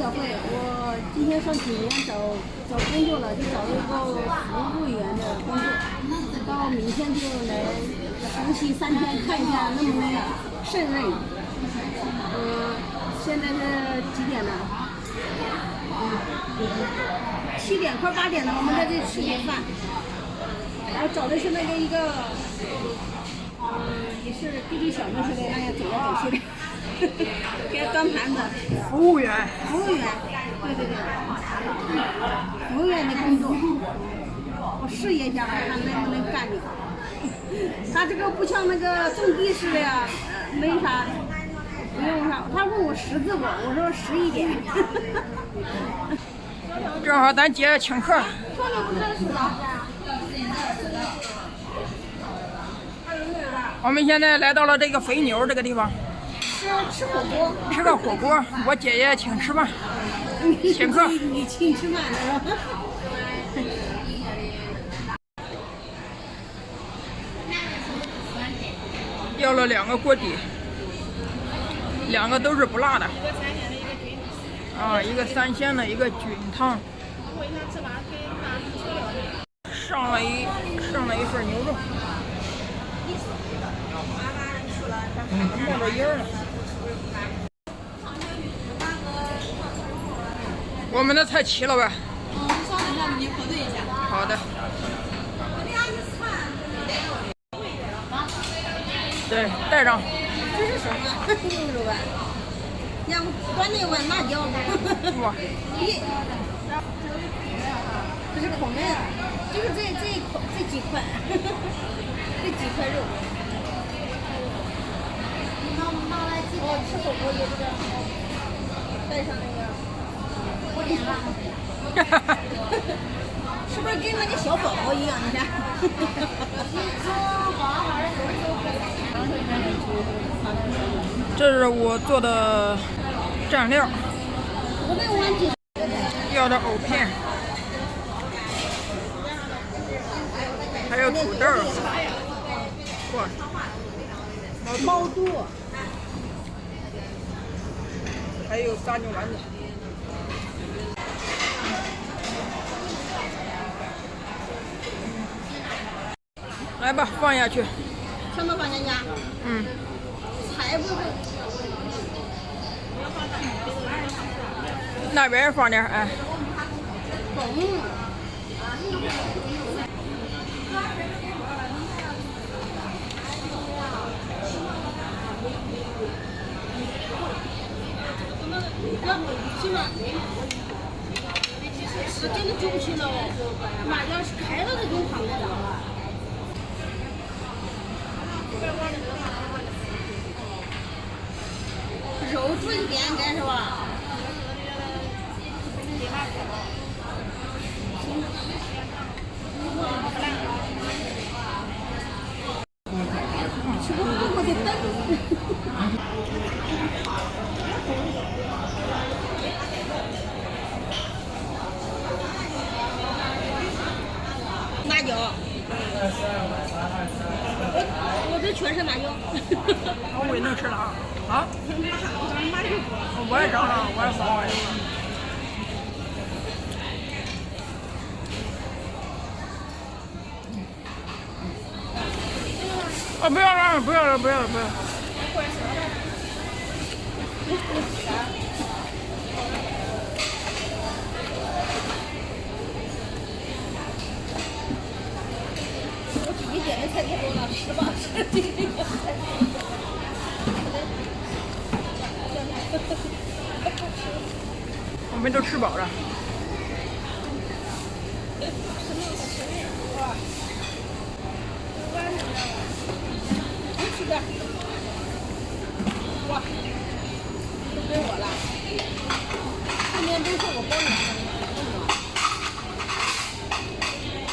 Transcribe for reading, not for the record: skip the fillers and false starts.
小慧，我今天上济南找工作了，就找了一个服务员的工作，到明天就来实习3天，看一下能不能胜任。现在是几点了？7点快8点了，我们在这吃点饭。我找的是那个一个，也是滴滴小妹似的，那样走来走去的。给他端盘子，服务员，对，服务员的工作，我试一下看能不能干的。他这个不像那个种地似的呀，没啥，不用啥。他问我10字过，我说11点。正好咱姐请客。我们现在来到了这个肥牛这个地方。吃火锅，吃个火锅，我姐姐请吃饭，请客。你请吃饭是吧？要了2个锅底，2个都是不辣的。啊，一个3鲜的，一个菌汤。上了一份牛肉，冒着烟儿呢。我们的菜齐了吧？稍等一下，你核对一下。好的。对，带上。这是什么？牛肉丸。要端那碗辣椒。哇。这是口面，就是这几块，这几块肉。哦，吃火锅有这个，带上那个。是不是跟那个小宝宝一样？你看。这是我做的蘸料，要的藕片，还有土豆，哇，毛肚，还有炸牛丸子。来吧，放下去。什么放下去？才不会。那边放点，哎。是吗？是真的煮不起了哦，麻要是开了那种汤的。肉煮一点干是吧？我得等。辣椒。我这全是辣椒。我也能吃了啊！啊？我也长了，我也放了。啊！不要了，不要了，不要了，不要了。我自己点的菜太多了，吃吧吃。我们都吃饱了。吃点。哇，都给我了。后面都是我包你的。